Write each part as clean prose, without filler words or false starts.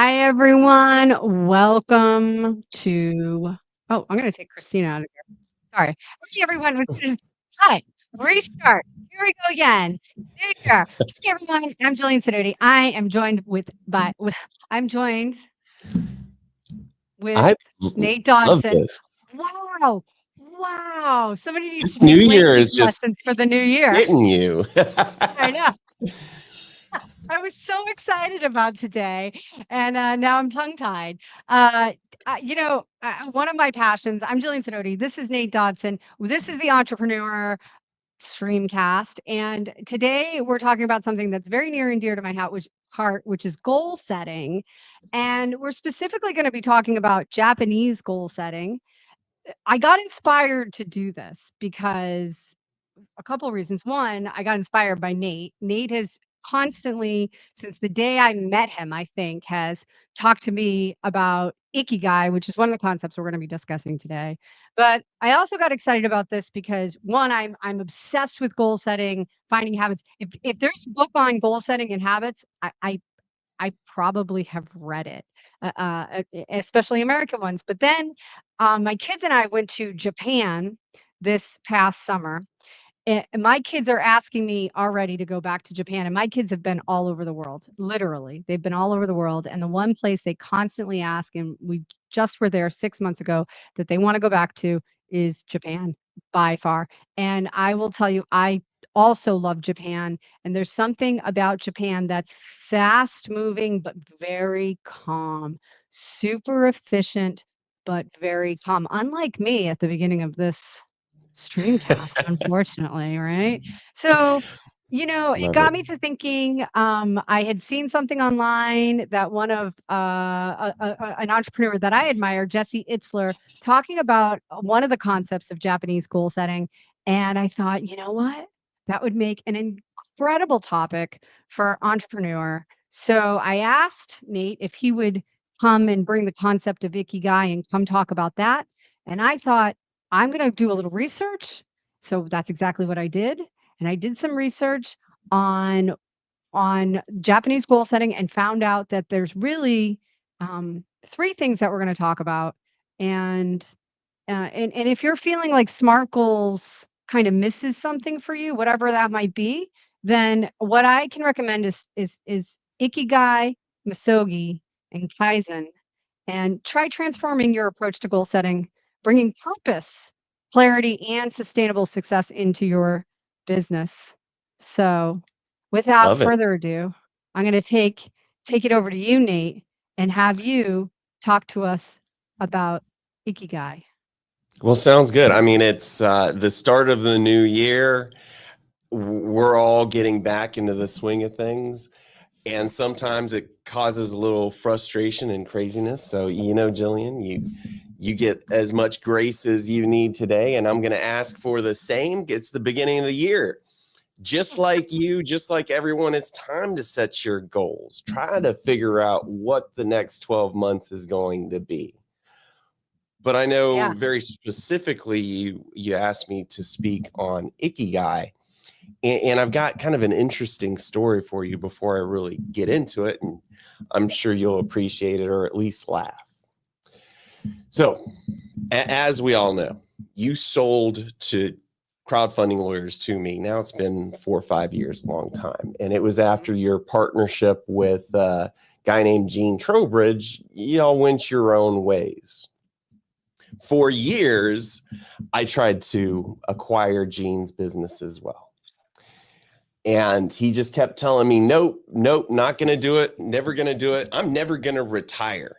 Hi, everyone. Welcome to I'm gonna take Christina out of here. Sorry. Hey, everyone. Hi. Restart. Here we go again. New year. Hey, everyone. I'm Jillian Sidoti. I'm joined with I Nate love Dodson. this. Wow. Wow. Somebody needs This to new make year language is just lessons for the new year. hitting you. I know. I was so excited about today, and now I'm tongue-tied. Uh, one of my passions. I'm Jillian Sidoti. This is Nate Dodson. This is the Entrepreneur Streamcast, and today we're talking about something that's very near and dear to my heart, which is goal setting, and we're specifically going to be talking about Japanese goal setting. I got inspired to do this because a couple of reasons. One, I got inspired by Nate. Nate has constantly, since the day I met him, I think, has talked to me about Ikigai, which is one of the concepts we're going to be discussing today. But I also got excited about this because one, I'm obsessed with goal setting, finding habits. If there's a book on goal setting and habits, I probably have read it, especially American ones. But then my kids and I went to Japan this past summer, and my kids are asking me already to go back to Japan, and my kids have been all over the world. Literally, they've been all over the world, and the one place they constantly ask, and we just were there 6 months ago, that they wanna go back to is Japan by far. And I will tell you, I also love Japan, and there's something about Japan that's fast moving, but very calm, super efficient, but very calm, unlike me at the beginning of this Streamcast, unfortunately, right? So, it Love got it. me to thinking, I had seen something online that one of, an entrepreneur that I admire, Jesse Itzler, talking about one of the concepts of Japanese goal setting, and I thought, "You know what? That would make an incredible topic for entrepreneur." So, I asked Nate if he would come and bring the concept of Ikigai and come talk about that, and I thought, I'm gonna do a little research. So that's exactly what I did. And I did some research on Japanese goal setting and found out that there's really 3 things that we're gonna talk about. And and if you're feeling like SMART goals kind of misses something for you, whatever that might be, then what I can recommend is Ikigai, Misogi, and Kaizen, and try transforming your approach to goal setting, bringing purpose, clarity, and sustainable success into your business. So, without Love it. further ado, I'm going to take it over to you, Nate, and have you talk to us about Ikigai. Well, sounds good. I mean, it's the start of the new year. We're all getting back into the swing of things. And sometimes it causes a little frustration and craziness. So, Jillian, you get as much grace as you need today. And I'm going to ask for the same. It's the beginning of the year. Just like you, just like everyone, it's time to set your goals. Try to figure out what the next 12 months is going to be. But I know Yeah. very specifically you asked me to speak on Ikigai. And I've got kind of an interesting story for you before I really get into it. And I'm sure you'll appreciate it or at least laugh. So, as we all know, you sold to crowdfunding lawyers to me. Now it's been 4 or 5 years, a long time. And it was after your partnership with a guy named Gene Trowbridge. Y'all went your own ways. For years, I tried to acquire Gene's business as well. And he just kept telling me, nope, not going to do it. Never going to do it. I'm never going to retire.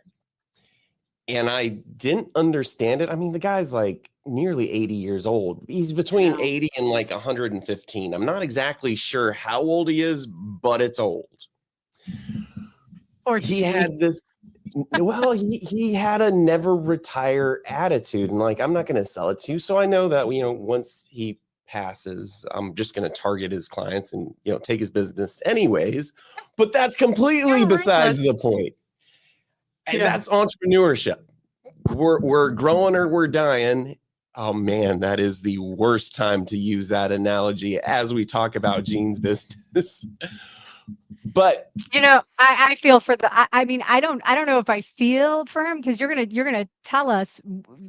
And I didn't understand it. I mean, the guy's like nearly 80 years old. He's between 80 and like 115. I'm not exactly sure how old he is, but it's old. Or He Gene. had this, well, he had a never retire attitude. And like, I'm not going to sell it to you. So I know that, once he passes, I'm just going to target his clients and, take his business anyways. But that's completely Yeah, besides reckless. the point. And Yeah. that's entrepreneurship. We're growing or we're dying. Oh man, that is the worst time to use that analogy as we talk about Gene's business. But I feel for I mean, I don't know if I feel for him because you're gonna tell us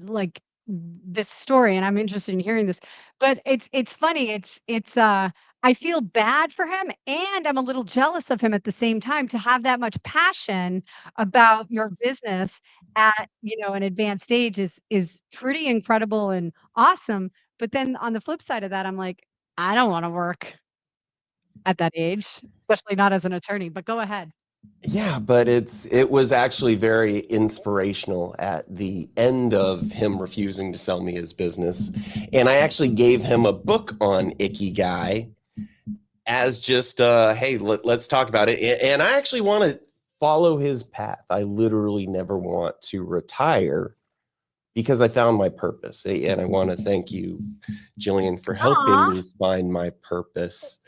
like this story, and I'm interested in hearing this. But it's funny. I feel bad for him, and I'm a little jealous of him at the same time to have that much passion about your business at an advanced age is pretty incredible and awesome. But then on the flip side of that, I'm like, I don't want to work at that age, especially not as an attorney, but go ahead. yeah, but it was actually very inspirational at the end of him refusing to sell me his business. And I actually gave him a book on Ikigai as just hey, let's talk about it. And I actually want to follow his path. I literally never want to retire because I found my purpose. And I want to thank you, Jillian, for helping me find my purpose.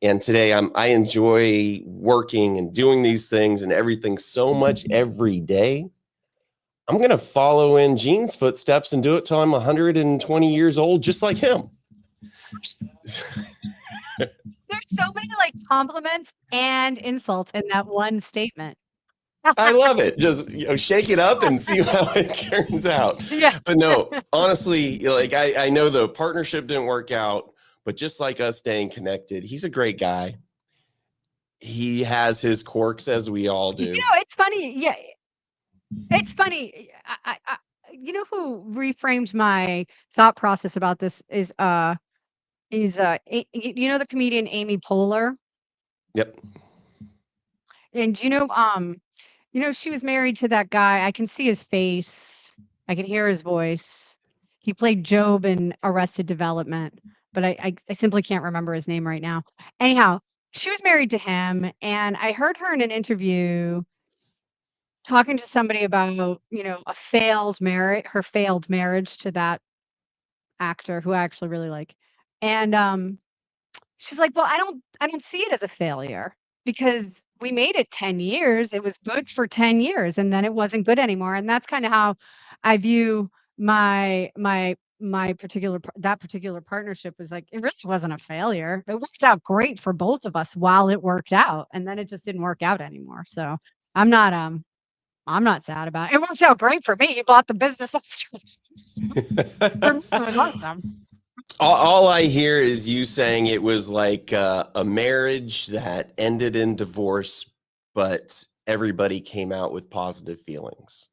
And today I enjoy working and doing these things and everything so much every day. I'm going to follow in Gene's footsteps and do it till I'm 120 years old, just like him. There's so many like compliments and insults in that one statement. I love it. Just shake it up and see how it turns out. Yeah. But no, honestly, like I know the partnership didn't work out, but just like us staying connected, he's a great guy. He has his quirks, as we all do. It's funny. Yeah, it's funny. Who reframed my thought process about this is the comedian Amy Poehler. Yep. And she was married to that guy. I can see his face. I can hear his voice. He played Job in Arrested Development, but I simply can't remember his name right now. Anyhow, she was married to him, and I heard her in an interview talking to somebody about, a failed marriage, her failed marriage to that actor who I actually really like. And she's like, "Well, I don't see it as a failure because we made it 10 years. It was good for 10 years and then it wasn't good anymore." And that's kind of how I view my that particular partnership was like, it really wasn't a failure. It worked out great for both of us while it worked out, and then it just didn't work out anymore. So I'm not I'm not sad about it. It worked out great for me. He bought the business. For me, it was awesome. All I hear is you saying it was like a marriage that ended in divorce, but everybody came out with positive feelings.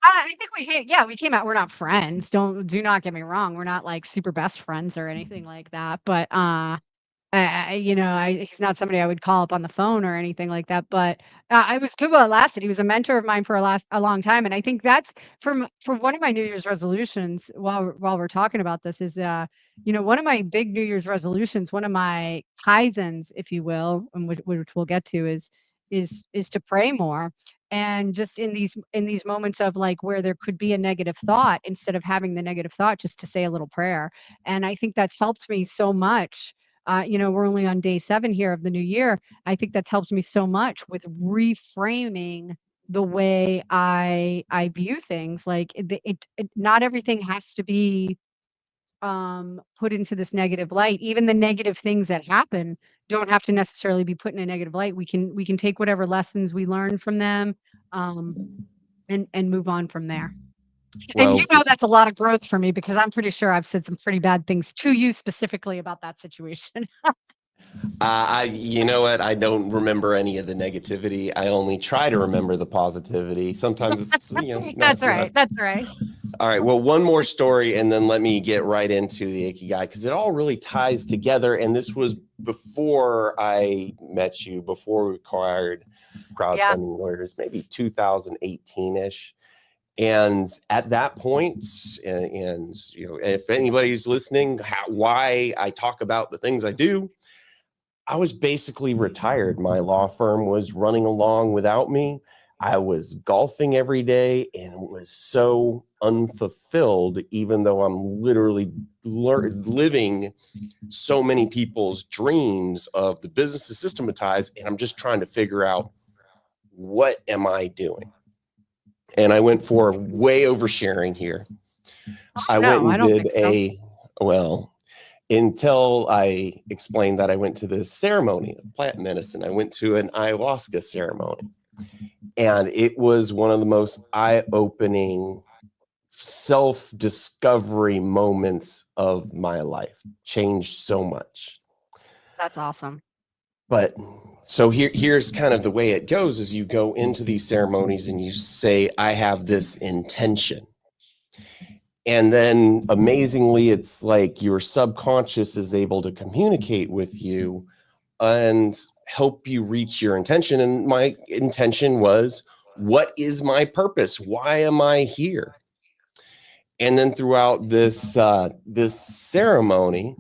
I think we came out. We're not friends. Do not get me wrong. We're not like super best friends or anything like that. But he's not somebody I would call up on the phone or anything like that. But I was good while it lasted. He was a mentor of mine for a long time, and I think that's for one of my New Year's resolutions. While we're talking about this, is one of my big New Year's resolutions, one of my kaizens, if you will, and which we'll get to, is to pray more. And just in these moments of like where there could be a negative thought, instead of having the negative thought, just to say a little prayer. And I think that's helped me so much. We're only on day 7 here of the new year. I think that's helped me so much with reframing the way I view things. Like not everything has to be put into this negative light. Even the negative things that happen don't have to necessarily be put in a negative light. We can take whatever lessons we learn from them, and move on from there. And Well, that's a lot of growth for me because I'm pretty sure I've said some pretty bad things to you specifically about that situation. you know what? I don't remember any of the negativity. I only try to remember the positivity. Sometimes it's, That's right. That's right. All right. Well, one more story, and then let me get right into the Ikigai, because it all really ties together. And this was before I met you, before we acquired Crowdfunding Lawyers, maybe 2018-ish. And at that point, and if anybody's listening, why I talk about the things I do, I was basically retired. My law firm was running along without me. I was golfing every day, and it was so unfulfilled, even though I'm literally living so many people's dreams of the business is systematized, and I'm just trying to figure out, what am I doing? And I went for way oversharing here. I went and did until I explained that I went to this ceremony of plant medicine. I went to an ayahuasca ceremony, and it was one of the most eye-opening self-discovery moments of my life. Changed so much. That's awesome. But so here's kind of the way it goes: is you go into these ceremonies and you say, I have this intention. And then amazingly, it's like your subconscious is able to communicate with you and help you reach your intention. And my intention was, what is my purpose? Why am I here? And then throughout this this ceremony,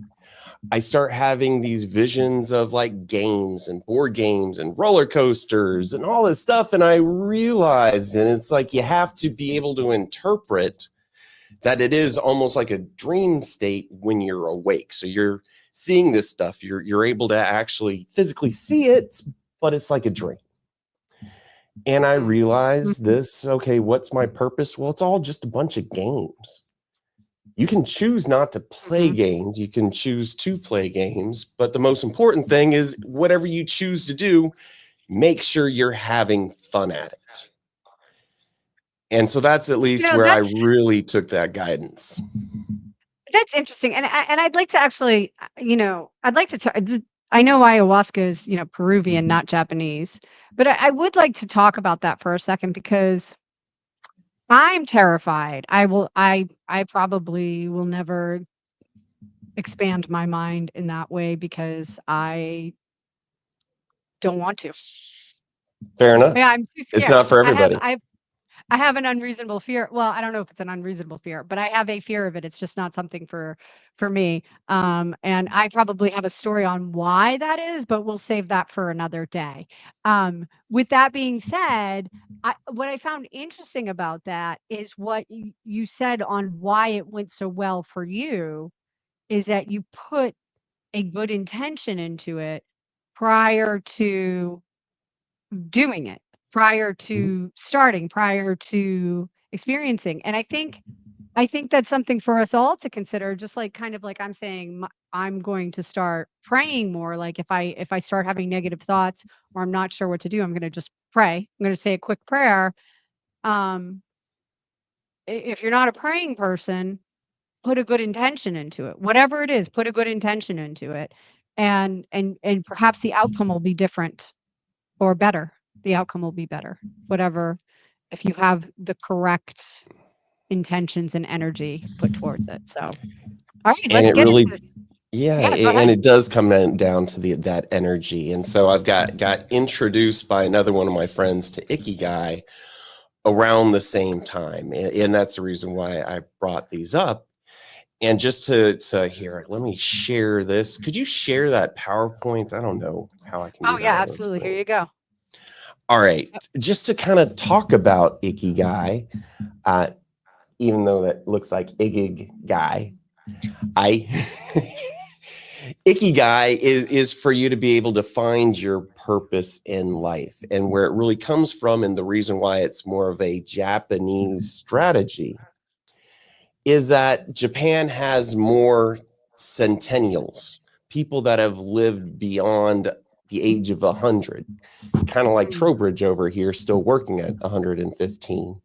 I start having these visions of like games and board games and roller coasters and all this stuff. And I realized, and it's like you have to be able to interpret that it is almost like a dream state when you're awake. So you're seeing this stuff, you're able to actually physically see it, but it's like a dream. And I realized this, okay, what's my purpose? Well, it's all just a bunch of games. You can choose not to play games. You can choose to play games. But the most important thing is whatever you choose to do, make sure you're having fun at it. And so that's at least where I really took that guidance. That's interesting. And I'd like to actually, I'd like to I know ayahuasca is, Peruvian, not Japanese, but I would like to talk about that for a second because I'm terrified. I probably will never expand my mind in that way because I don't want to. Fair enough. Yeah, I'm too scared. It's not for everybody. I have an unreasonable fear. Well, I don't know if it's an unreasonable fear, but I have a fear of it. It's just not something for me. And I probably have a story on why that is, but we'll save that for another day. With that being said, what I found interesting about that is what you said on why it went so well for you is that you put a good intention into it prior to doing it, prior to starting, prior to experiencing. And I think that's something for us all to consider, just like kind of like I'm saying, I'm going to start praying more. Like if I start having negative thoughts or I'm not sure what to do, I'm going to just pray. I'm going to say a quick prayer. If you're not a praying person, put a good intention into it. Whatever it is, put a good intention into it. And perhaps the outcome will be different or better. The outcome will be better. Whatever, if you have the correct intentions and energy put towards it. So, all right, let's get into this. Yeah, and it does come down to that energy. And so I've got introduced by another one of my friends to Ikigai around the same time. And that's the reason why I brought these up. And just to here, let me share this. Could you share that PowerPoint? I don't know how I can do that. Oh, yeah, absolutely. Here you go. All right. Just to kind of talk about Ikigai, even though that looks like Ikigai, Ikigai is for you to be able to find your purpose in life, and where it really comes from, and the reason why it's more of a Japanese strategy is that Japan has more centennials, people that have lived beyond the age of 100, kind of like Trowbridge over here, still working at 115.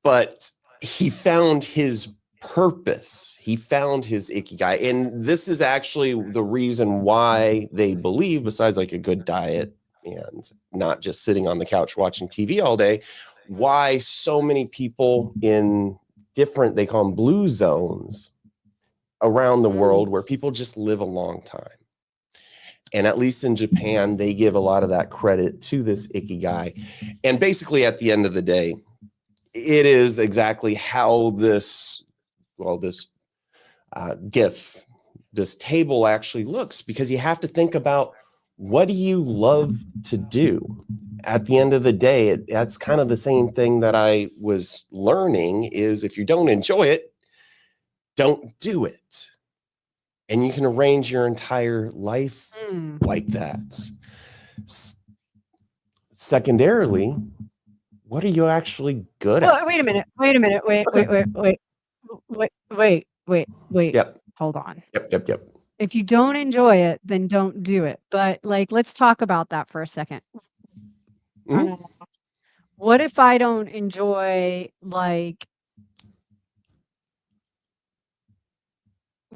But he found his purpose. He found his Ikigai. And this is actually the reason why they believe, besides like a good diet and not just sitting on the couch watching TV all day, why so many people in different, they call them blue zones around the world, where people just live a long time. And at least in Japan, they give a lot of that credit to this Ikigai. And basically at the end of the day, it is exactly how this, well, this GIF, this table actually looks, because you have to think about, what do you love to do? At the end of the day, that's kind of the same thing that I was learning is, if you don't enjoy it, don't do it. And you can arrange your entire life like that. Secondarily, what are you actually good at? Wait a minute. Wait. Yep. hold on. Yep. If you don't enjoy it, then don't do it. But like, let's talk about that for a second. Mhm. What if I don't enjoy like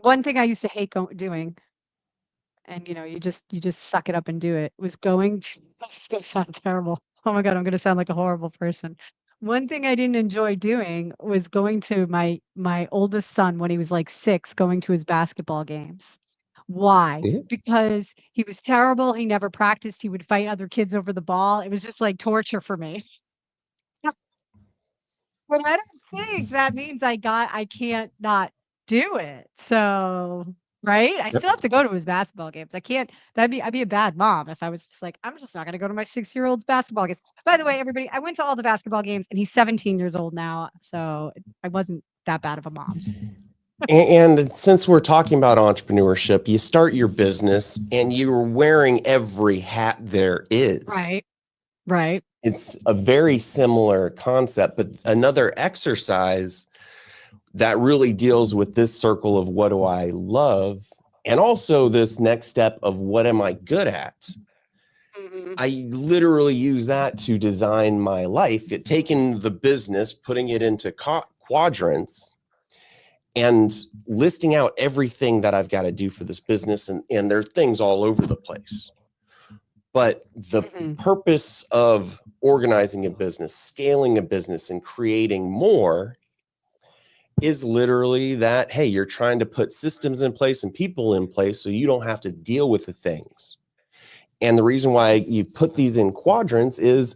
one thing I used to hate doing, and you just suck it up and do it, was going to, this is gonna sound terrible. Oh my God, I'm gonna sound like a horrible person. One thing I didn't enjoy doing was going to my oldest son when he was like 6, going to his basketball games. Why? Mhm. Because he was terrible. He never practiced. He would fight other kids over the ball. It was just like torture for me. But I don't think that means I can't not do it. So, right? I Yep. still have to go to his basketball games. I can't I'd be a bad mom if I was just like, I'm just not gonna go to my 6-year-old's basketball games. By the way, everybody, I went to all the basketball games and he's 17 years old now. So I wasn't that bad of a mom. And since we're talking about entrepreneurship, you start your business and you're wearing every hat there is. Right. Right. It's a very similar concept, but another exercise that really deals with this circle of what do I love, and also this next step of what am I good at. Mhm. I literally use that to design my life. Taking the business, putting it into quadrants, and listing out everything that I've got to do for this business. And there are things all over the place. But the Mhm. purpose of organizing a business, scaling a business, and creating more is literally that, hey, you're trying to put systems in place and people in place so you don't have to deal with the things. And the reason why you put these in quadrants is,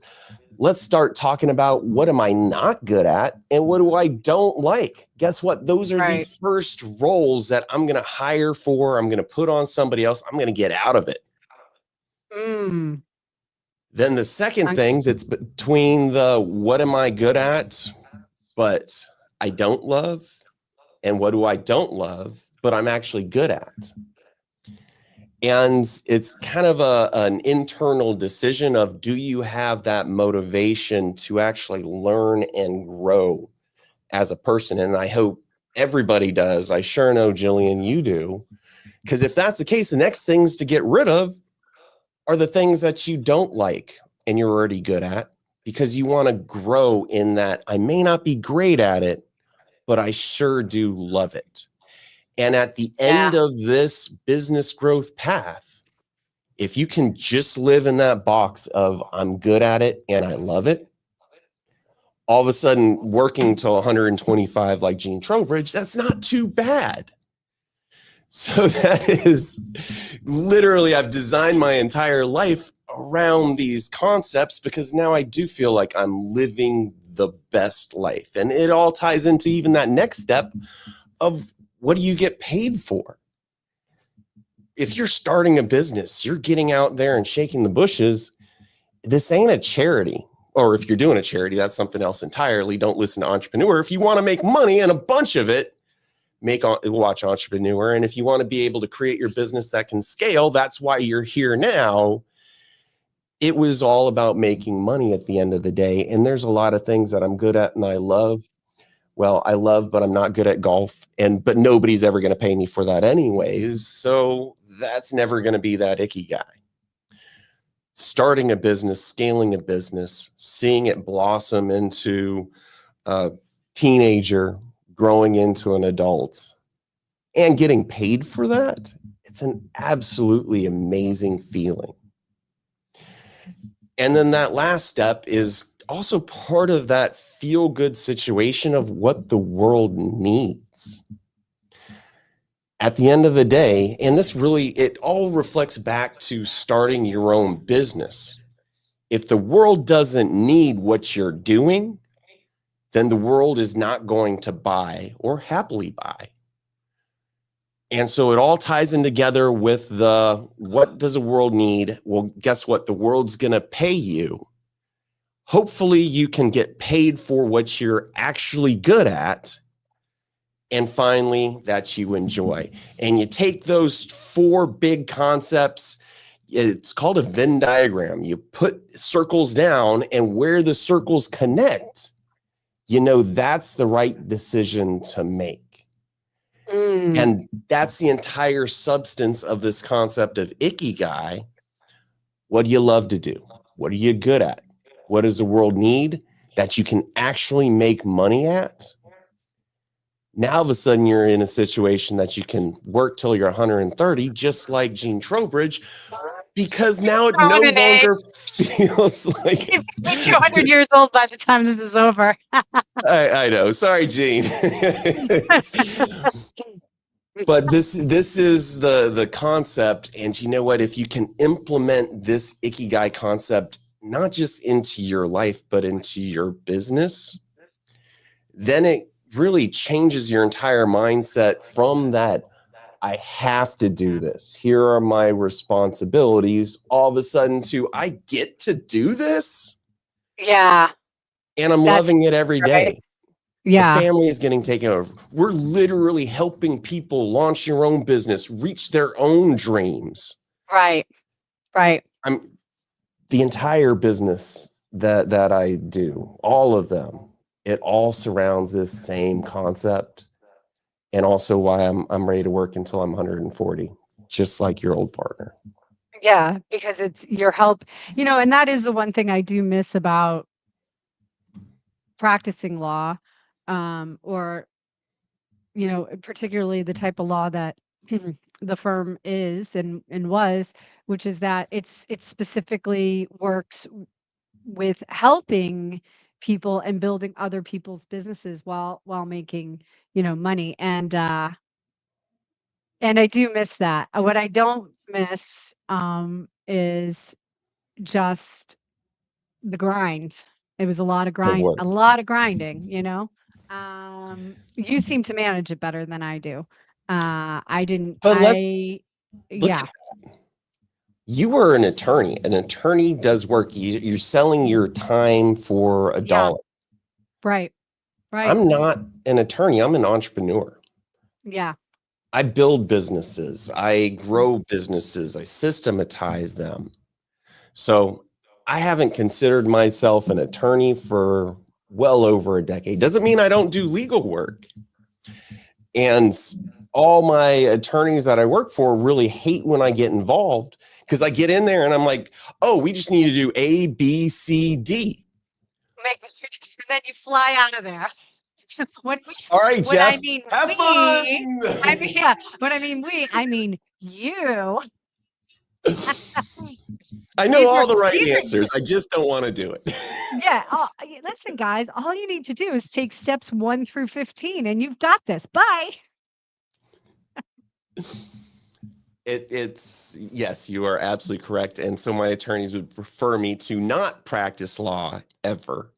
let's start talking about what am I not good at and what do I don't like. Guess what? Those are the Right. first roles that I'm going to hire for. I'm going to put on somebody else. I'm going to get out of it. Mm. Then the second things, it's between the what am I good at, but I don't love, and what do I don't love, but I'm actually good at. And it's kind of an internal decision of, do you have that motivation to actually learn and grow as a person? And I hope everybody does. I sure know, Jillian, you do. Because if that's the case, the next things to get rid of are the things that you don't like and you're already good at, because you want to grow in that. I may not be great at it, but I sure do love it. And at the end of this business growth path, if you can just live in that box of I'm good at it and I love it, all of a sudden working till 125 like Gene Trowbridge, that's not too bad. So that is literally, I've designed my entire life around these concepts because now I do feel like I'm living the best life. And it all ties into even that next step of, what do you get paid for? If you're starting a business, you're getting out there and shaking the bushes. This ain't a charity. Or if you're doing a charity, that's something else entirely. Don't listen to Entrepreneur. If you want to make money and a bunch of it, watch Entrepreneur. And if you want to be able to create your business that can scale, that's why you're here now. It was all about making money at the end of the day. And there's a lot of things that I'm good at and I love. Well, I love, but I'm not good at golf. But nobody's ever going to pay me for that anyways. So that's never going to be that ikigai. Starting a business, scaling a business, seeing it blossom into a teenager, growing into an adult, and getting paid for that, it's an absolutely amazing feeling. And then that last step is also part of that feel-good situation of what the world needs. At the end of the day, and this really, it all reflects back to starting your own business. If the world doesn't need what you're doing, then the world is not going to buy or happily buy. And so it all ties in together with the, what does the world need? Well, guess what? The world's going to pay you. Hopefully you can get paid for what you're actually good at. And finally, that you enjoy. And you take those 4 big concepts. It's called a Venn diagram. You put circles down, and where the circles connect, that's the right decision to make. Mm. And that's the entire substance of this concept of ikigai. What do you love to do? What are you good at? What does the world need that you can actually make money at? Now, all of a sudden, you're in a situation that you can work till you're 130, just like Gene Trowbridge, because now it no Throwing an age. longer feels like He's gonna be 200 years old by the time this is over. I know. Sorry, Gene. But this is the concept, and you know what? If you can implement this ikigai concept not just into your life but into your business, then it really changes your entire mindset from that I have to do this. Here are my responsibilities. All of a sudden to I get to do this Yeah, and I'm that's loving it every right. day. The Yeah, family is getting taken over. We're literally helping people launch your own business, reach their own dreams. right, right. I'm the entire business that I do, all of them, it all surrounds this same concept. And also why I'm ready to work until I'm 140, just like your old partner. Yeah, because it's your help, and that is the one thing I do miss about practicing law, or, particularly the type of law that the firm is and was, which is that it specifically works with helping people and building other people's businesses while making, money. And I do miss that. What I don't miss, is just the grind. It was The a work. lot of grinding. You seem to manage it better than I do. I didn't But look yeah, at you were an attorney. An attorney does work. You're selling your time for a yeah, dollar. right, right. I'm not an attorney. I'm an entrepreneur. Yeah, I build businesses. I grow businesses. I systematize them. So I haven't considered myself an attorney for well over a decade. Doesn't mean I don't do legal work. And all my attorneys that I work for really hate when I get involved because I get in there and I'm like, oh, we just need to do A, B, C, D. make and then you fly out of there. When we All right, when I Jeff, mean have we, fun. yeah, when I mean we, I mean you. I know These are all the right these are answers. I just don't want to do it. Yeah, listen, guys, all you need to do is take steps 1 through 15, and you've got this. Bye. It's yes, you are absolutely correct. And so my attorneys would prefer me to not practice law ever.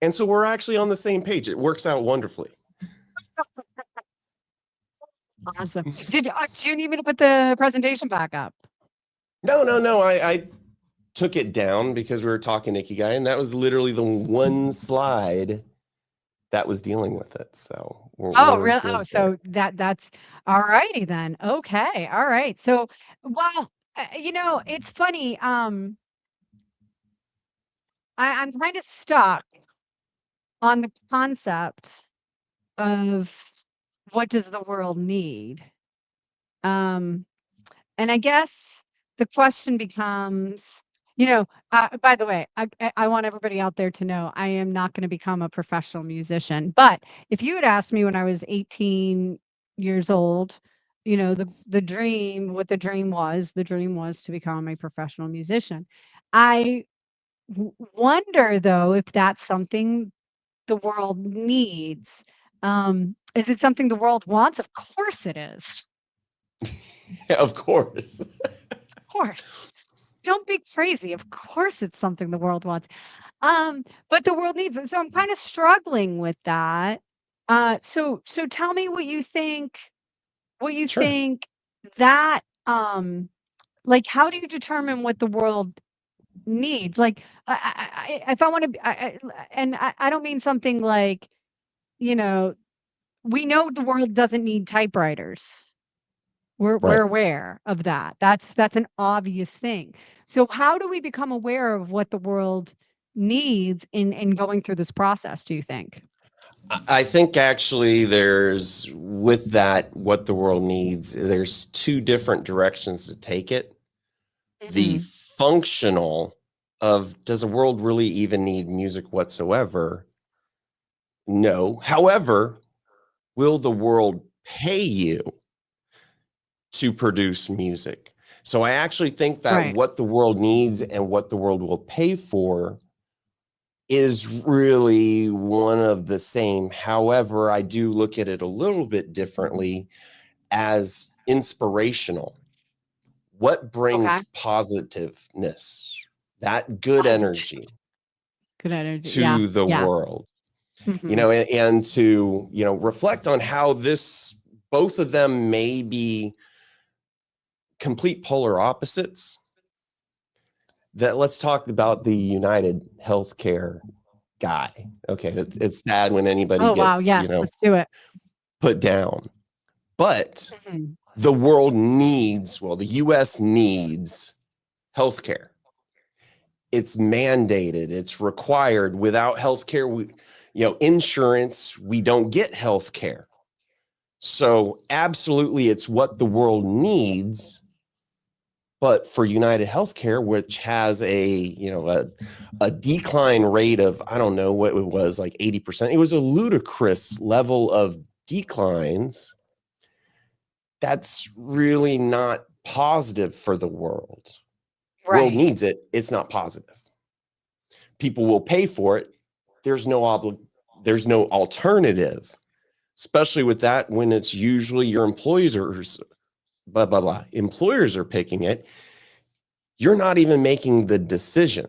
And so we're actually on the same page. It works out wonderfully. Awesome. Do you need me to put the presentation back up? No. I took it down because we were talking Ikigai, and that was literally the one slide that was dealing with it. So Oh, we're really? good Oh, there. so that's all righty then. Okay. All right. So, well, it's funny. I'm kind of stuck on the concept of what does the world need? Um, And I guess the question becomes, by the way, I want everybody out there to know I am not going to become a professional musician. But if you had asked me when I was 18 years old, the dream was to become a professional musician. I wonder though if that's something the world needs. Is it something the world wants? Of course it is. Of course. Of course. Don't be crazy. Of course it's something the world wants. But the world needs it. So I'm kind of struggling with that. So tell me what you Sure. think that like how do you determine what the world needs? Like if I want to and I don't mean something like, you know, we know the world doesn't need typewriters. We're Right. aware of that. That's an obvious thing. So how do we become aware of what the world needs in going through this process, do you think? I think actually there's, with that, what the world needs, there's two different directions to take it. The Mhm. functional of, does the world really even need music whatsoever? No. However, will the world pay you to produce music? So I actually think that Right. what the world needs and what the world will pay for is really one of the same. However, I do look at it a little bit differently as inspirational. What Okay. brings positiveness, that good Positive. energy Good energy. Yeah. to the Yeah. world? Mhm. And to, reflect on how this, both of them may be complete polar opposites. That, let's talk about the United Healthcare guy. Okay, it's sad when anybody Oh, wow. gets, Yes. Let's do it. put down. But Mhm. the world needs, well, the US needs healthcare. It's mandated, it's required. Without healthcare, insurance, we don't get healthcare. So absolutely, it's what the world needs. But for United Healthcare, which has a decline rate of, I don't know what it was, like 80%, it was a ludicrous level of declines. That's really not positive for the world. World Right. needs it. It's not positive. People will pay for it. There's there's no alternative, especially with that, when it's usually your employees are blah blah blah. Employers are picking it. You're not even making the decision.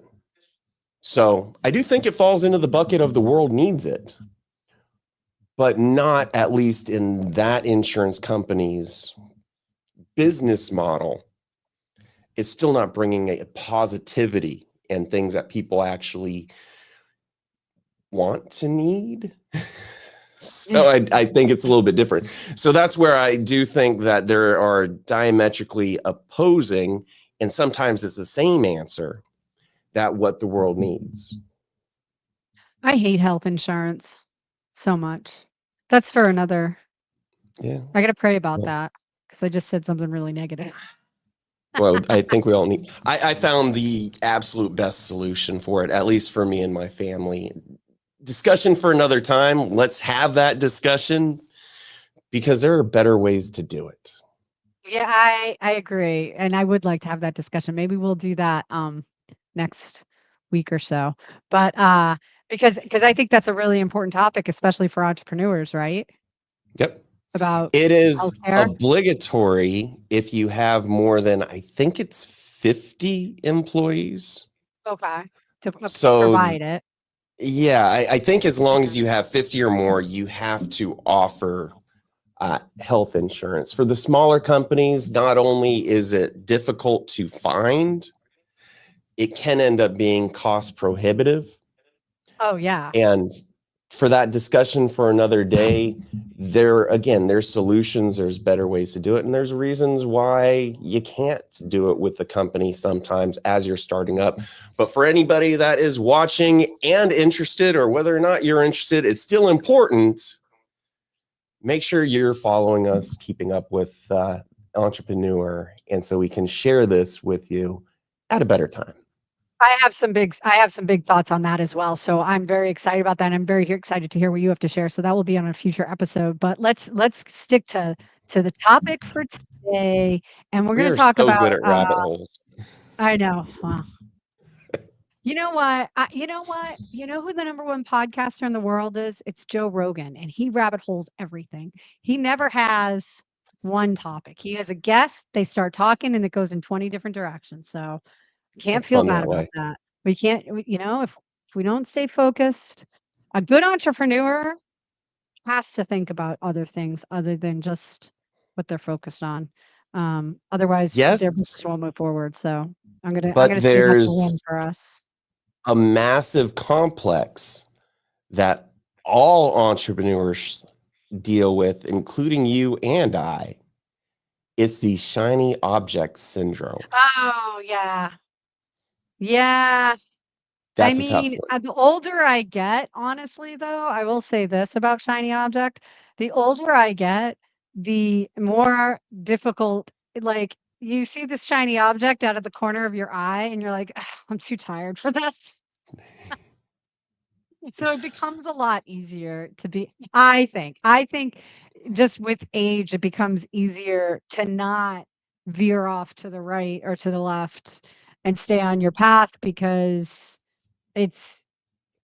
So I do think it falls into the bucket of the world needs it, but not, at least in that insurance company's business model. It's still not bringing a positivity and things that people actually want to need. So Yeah. I think it's a little bit different. So that's where I do think that there are diametrically opposing, and sometimes it's the same answer, that what the world needs. I hate health insurance so much. That's for another. Yeah. I gotta pray about Well, that because I just said something really negative. well, I think we all need. I found the absolute best solution for it, at least for me and my family. Discussion for another time. Let's have that discussion, because there are better ways to do it. Yeah, I agree, and I would like to have that discussion. Maybe we'll do that, next week or so. But, because I think that's a really important topic, especially for entrepreneurs, right? Yep. About It is healthcare. obligatory if you have more than, I think it's 50 employees. Okay. To So, provide it. yeah, I think as long as Mhm. you have 50 or more, you have to offer health insurance. For the smaller companies, not only is it difficult to find, it can end up being cost prohibitive. Oh, yeah. And for that discussion for another day, there's solutions, there's better ways to do it, and there's reasons why you can't do it with the company sometimes as you're starting up. But for anybody that is watching and interested, or whether or not you're interested, it's still important. Make sure you're following us, keeping up with Entrepreneur, and so we can share this with you at a better time. I have some big thoughts on that as well, so I'm very excited about that, and I'm very excited to hear what you have to share, so that will be on a future episode, but let's stick to the topic for today, and we're We gonna are talk so good about, at rabbit holes. I know, well, you know what? You know what? You know who the number 1 podcaster in the world is? It's Joe Rogan, and he rabbit holes everything. He never has one topic. He has a guest, they start talking, and it goes in 20 different directions, so can't It's feel fun bad that about way. that. We can't if we don't stay focused, a good entrepreneur has to think about other things other than just what they're focused on. Otherwise, their Yes, business won't move forward, so I'm but gonna say that's a there's win for us. a massive complex that all entrepreneurs deal with, including you and I. It's the shiny object syndrome. Oh, yeah. Yeah. I That's a tough mean, one. the older I get, honestly, though, I will say this about shiny object. The older I get, the more difficult, like, you see this shiny object out of the corner of your eye, and you're like, "Ugh, I'm too tired for this." So it becomes a lot easier to be, I think just with age, it becomes easier to not veer off to the right or to the left and stay on your path because it's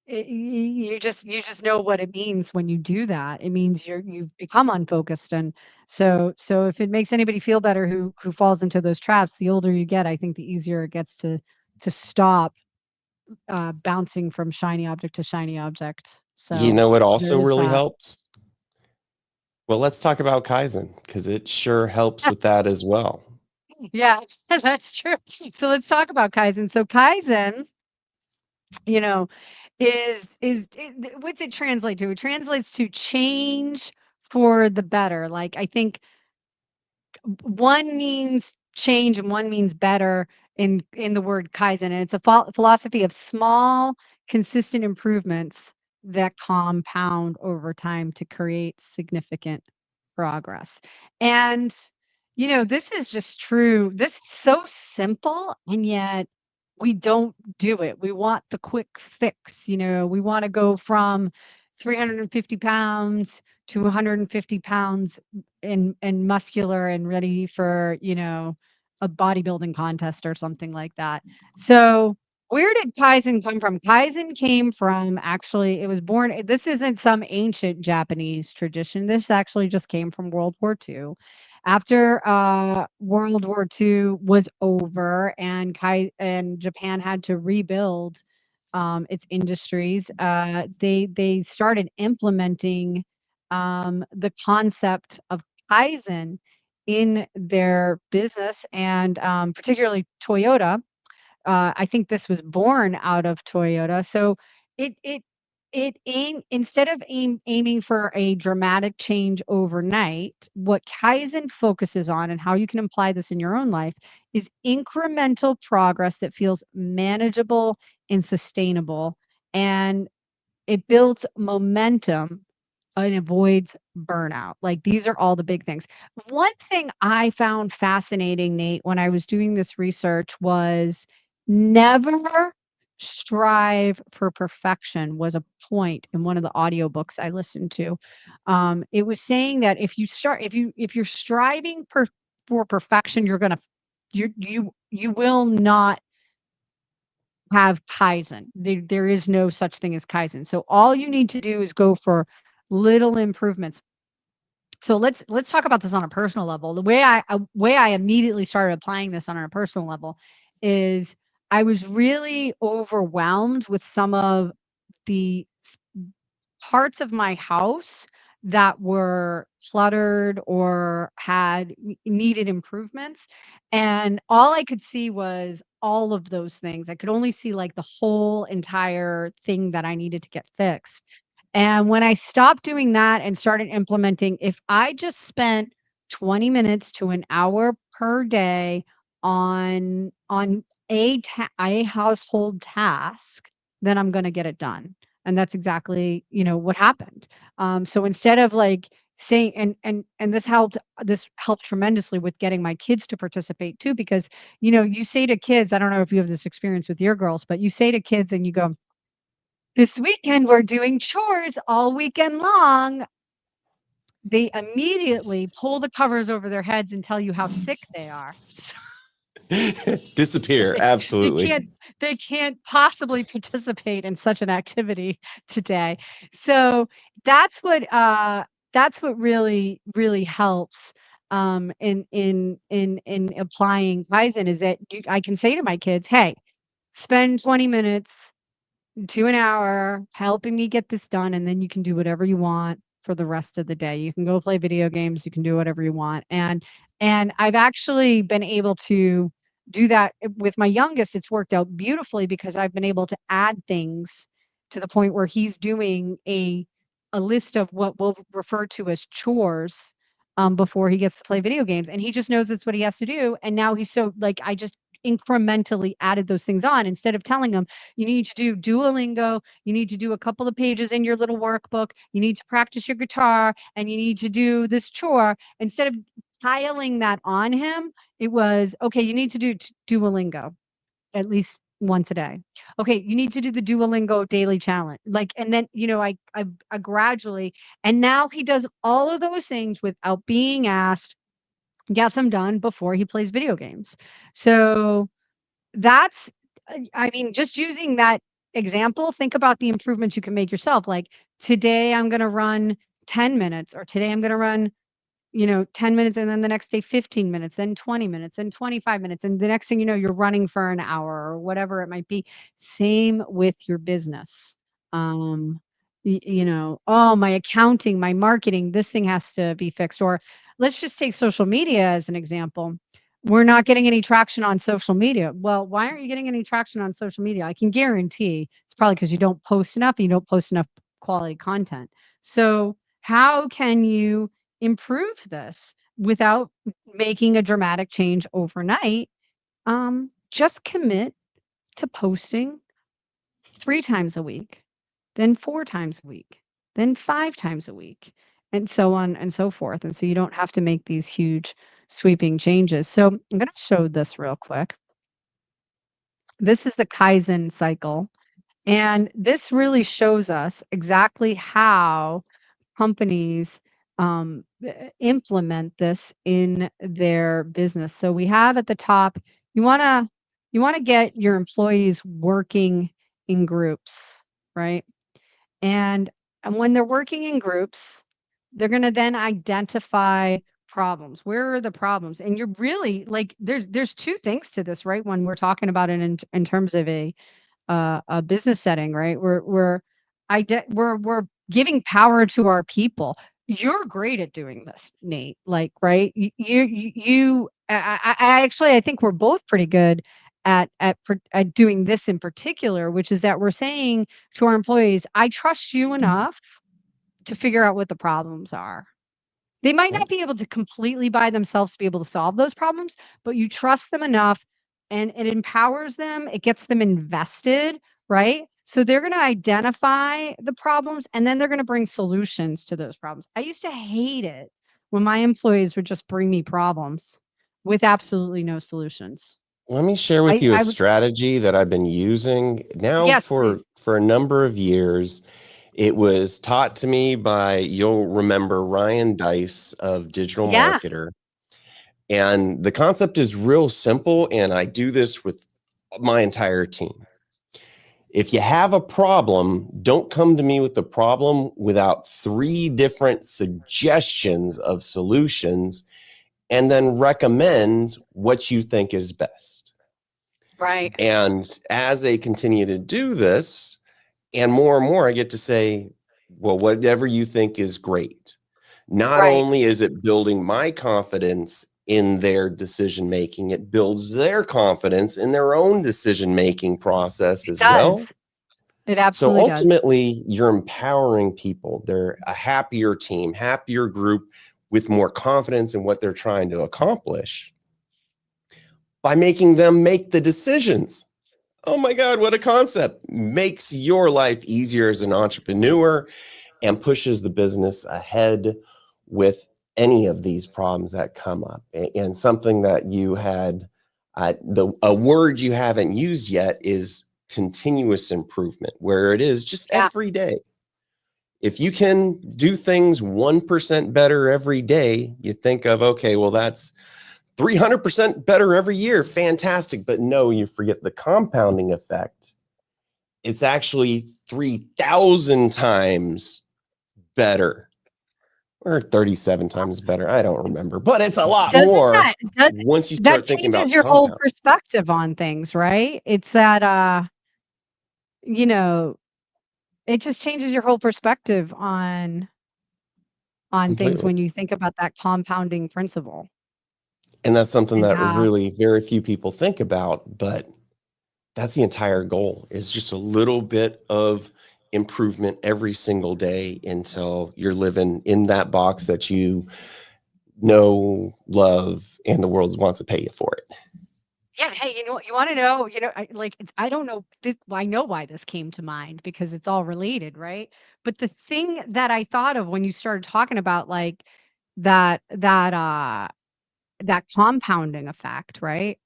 you just know what it means when you do that. It means you've become unfocused, and so if it makes anybody feel better who falls into those traps, the older you get, I think the easier it gets to stop bouncing from shiny object to shiny object. You So know what there also is really that. helps? Well, let's talk about Kaizen because it sure helps with that as well. Yeah, that's true. So let's talk about Kaizen. So Kaizen, you know, what's it translate to? It translates to change for the better. Like I think one means change and one means better in the word Kaizen, and it's a philosophy of small, consistent improvements that compound over time to create significant progress. And this is just true. This is so simple, and yet we don't do it. We want the quick fix. We want to go from 350 pounds to 150 pounds and muscular and ready for, a bodybuilding contest or something like that. So, where did Kaizen come from? Kaizen came from, actually, it was born, this isn't some ancient Japanese tradition. This actually just came from World War II. After World War II was over and Japan had to rebuild its industries, they started implementing the concept of Kaizen in their business, and particularly Toyota. I think this was born out of Toyota. So it it instead of aiming for a dramatic change overnight, what Kaizen focuses on and how you can apply this in your own life is incremental progress that feels manageable and sustainable. And it builds momentum and avoids burnout. Like, these are all the big things. One thing I found fascinating, Nate, when I was doing this research was never strive for perfection was a point in one of the audiobooks I listened to. It was saying that if you're striving for perfection, you will not have Kaizen. There is no such thing as Kaizen. So all you need to do is go for little improvements. So let's talk about this on a personal level. The way I immediately started applying this on a personal level is I was really overwhelmed with some of the parts of my house that were cluttered or had needed improvements, and all I could see was all of those things. I could only see like the whole entire thing that I needed to get fixed. And when I stopped doing that and started implementing, if I just spent 20 minutes to an hour per day on a household task, then I'm going to get it done. And that's exactly, what happened. So instead of like saying, and this helped tremendously with getting my kids to participate too, because you say to kids, I don't know if you have this experience with your girls, but you say to kids and you go, this weekend we're doing chores all weekend long. They immediately pull the covers over their heads and tell you how sick they are. Disappear. They Absolutely. can't possibly participate in such an activity today. So that's what really, really helps in applying Kaizen, is that I can say to my kids, hey, spend 20 minutes to an hour helping me get this done, and then you can do whatever you want for the rest of the day. You can go play video games, you can do whatever you want. And I've actually been able to do that with my youngest. It's worked out beautifully because I've been able to add things to the point where he's doing a list of what we'll refer to as chores before he gets to play video games, and he just knows it's what he has to do. And now he's so like, I just incrementally added those things on instead of telling them, you need to do Duolingo, you need to do a couple of pages in your little workbook, you need to practice your guitar, and you need to do this chore. Instead of piling that on him, it was, okay, you need to do Duolingo at least once a day. Okay, you need to do the Duolingo daily challenge. Like, and then, I gradually, and now he does all of those things without being asked, gets them done before he plays video games. So that's, I mean, just using that example, think about the improvements you can make yourself. Like, today I'm going to run 10 minutes, or today I'm going to run 10 minutes, and then the next day 15 minutes, then 20 minutes, then 25 minutes. And the next thing you know, you're running for an hour or whatever it might be. Same with your business. Oh, my accounting, my marketing, this thing has to be fixed. Or let's just take social media as an example. We're not getting any traction on social media. Well, why aren't you getting any traction on social media? I can guarantee it's probably because you don't post enough and you don't post enough quality content. So how can you improve this without making a dramatic change overnight? Just commit to posting 3 times a week, then 4 times a week, then 5 times a week, and so on and so forth. And so you don't have to make these huge sweeping changes. So I'm going to show this real quick. This is the Kaizen cycle. And this really shows us exactly how companies implement this in their business. So we have at the top, you want to get your employees working in groups, right? And when they're working in groups, they're going to then identify problems. Where are the problems? And you're really like, there's two things to this, right? When we're talking about it in terms of a business setting, right? We're giving power to our people. You're great at doing this, Nate. Like, right? I actually, I think we're both pretty good at doing this in particular, which is that we're saying to our employees, I trust you enough to figure out what the problems are. They might not be able to completely by themselves to be able to solve those problems, but you trust them enough, and it empowers them. It gets them invested, right? So they're going to identify the problems, and then they're going to bring solutions to those problems. I used to hate it when my employees would just bring me problems with absolutely no solutions. Let me share with you a I would, strategy that I've been using now yes, for please. a number of years. It was taught to me by, you'll remember, Ryan Dice of Digital Yeah. Marketer. And the concept is real simple, and I do this with my entire team. If you have a problem, don't come to me with the problem without 3 different suggestions of solutions, and then recommend what you think is best. Right. And as they continue to do this, and more, I get to say, well, whatever you think is great. Not Right. only is it building my confidence in their decision making, it builds their confidence in their own decision making process It as well. does. It So absolutely does. ultimately, you're empowering people. They're a happier team, happier group with more confidence in what they're trying to accomplish by making them make the decisions. Oh my God, what a concept. Makes your life easier as an entrepreneur and pushes the business ahead with any of these problems that come up. And something that you had, a word you haven't used yet is continuous improvement, where it is just Yeah. every day. If you can do things 1% better every day, you think of, okay, well, that's 300% better every year. Fantastic. But no, you forget the compounding effect. It's actually 3,000 times better, or 37 times better. I don't remember, but it's a lot Doesn't more that once you that start thinking changes about your whole compound. perspective on things, right? It's that, you know, it just changes your whole perspective on things Completely. when you think about that compounding principle And that's something and that how really very few people think about, but that's the entire goal, is just a little bit of improvement every single day until you're living in that box that you know, love, and the world wants to pay you for it. Yeah, hey, you wanna know, I don't know this I know why this came to mind because it's all related, right? But the thing that I thought of when you started talking about, like, that that, uh that compounding effect, right?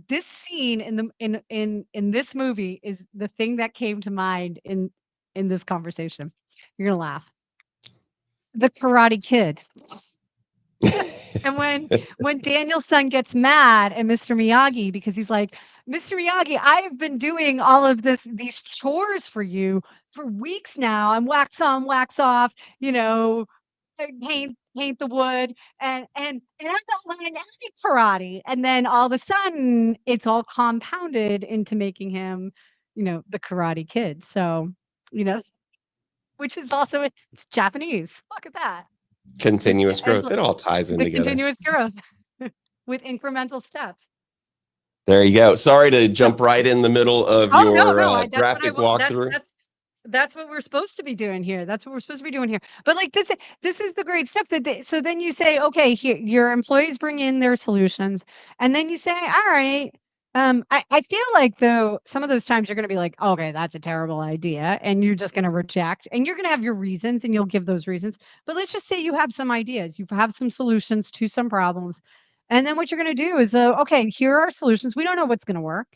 This scene in the in this movie is the thing that came to mind in this conversation. You're gonna laugh. The Karate Kid. And when Daniel's son gets mad at Mr. Miyagi because he's like, "Mr. Miyagi, I have been doing all of these chores for you for weeks now. I'm wax on, wax off, paint the wood, and I'm not learning any karate." And then all of a sudden, it's all compounded into making him, the Karate Kid. So, you know, which is also it's Japanese. Look at that. Continuous It's growth. It all ties in the together. continuous growth with incremental steps. There you go. Sorry to So jump right in the middle of oh, no, your no, I that's what I graphic want. walkthrough. That's what we're supposed to be doing here. That's what we're supposed to be doing here. But, like, this is the great stuff that they so then you say, "Okay, here your employees bring in their solutions," and then you say, "Alright." I feel like, though, some of those times you're gonna be like, "Okay, that's a terrible idea," and you're just gonna reject, and you're gonna have your reasons, and you'll give those reasons. But let's just say you have some ideas, you have some solutions to some problems, and then what you're gonna do is, "Okay, here are solutions. We don't know what's gonna work.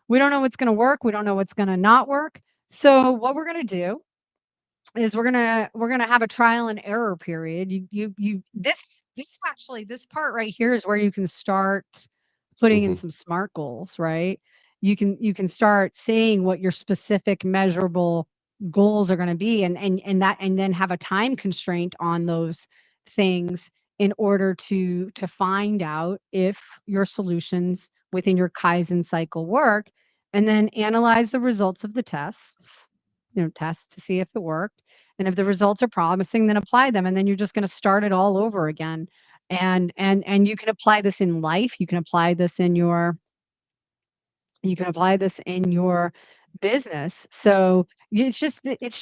We don't know what's gonna work. We don't know what's gonna not work. So what we're gonna do is we're gonna have a trial and error period. You this actually this part right here is where you can start putting in Mhm. some SMART goals, right? You can start saying what your specific measurable goals are going to be and then have a time constraint on those things in order to find out if your solutions within your Kaizen cycle work, and then analyze the results of the tests, test to see if it worked. And if the results are promising, then apply them. And then you're just going to start it all over again. And you can apply this in life. You can apply this in your business. So it's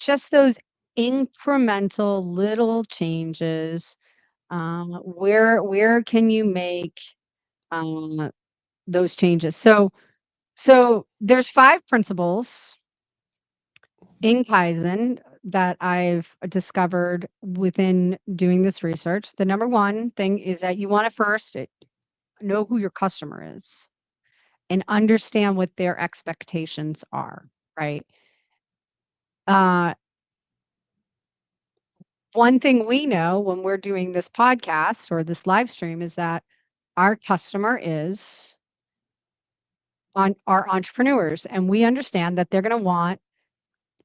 just those incremental little changes. Where can you make um, those changes? So there's 5 principles in Kaizen that I've discovered within doing this research. The number one thing is that you want to first know who your customer is and understand what their expectations are, right? Uh, One thing we know when we're doing this podcast or this live stream is that our customer is on our entrepreneurs, and we understand that they're going to want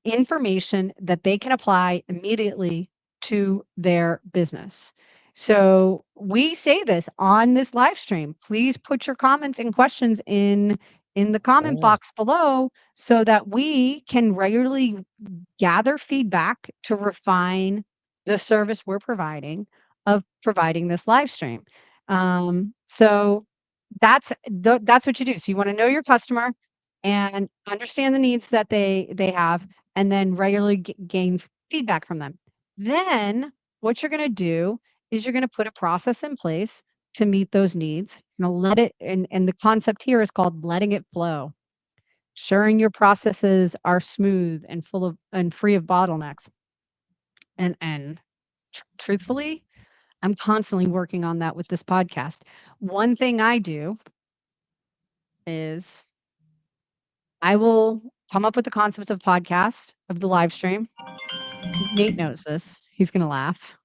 information that they can apply immediately to their business. So we say this on this live stream. Please put your comments and questions in the comment Ah, box below so that we can regularly gather feedback to refine the service we're providing of providing this live stream. So that's what you do. So you want to know your customer and understand the needs that they have, and then regularly gain feedback from them. Then what you're going to do is you're going to put a process in place to meet those needs. Let it, and the concept here is called letting it flow. Ensuring your processes are smooth and full of and free of bottlenecks. And truthfully, I'm constantly working on that with this podcast. One thing I do is I will come up with the concept of podcast, of the live stream. Nate knows this. He's gonna laugh.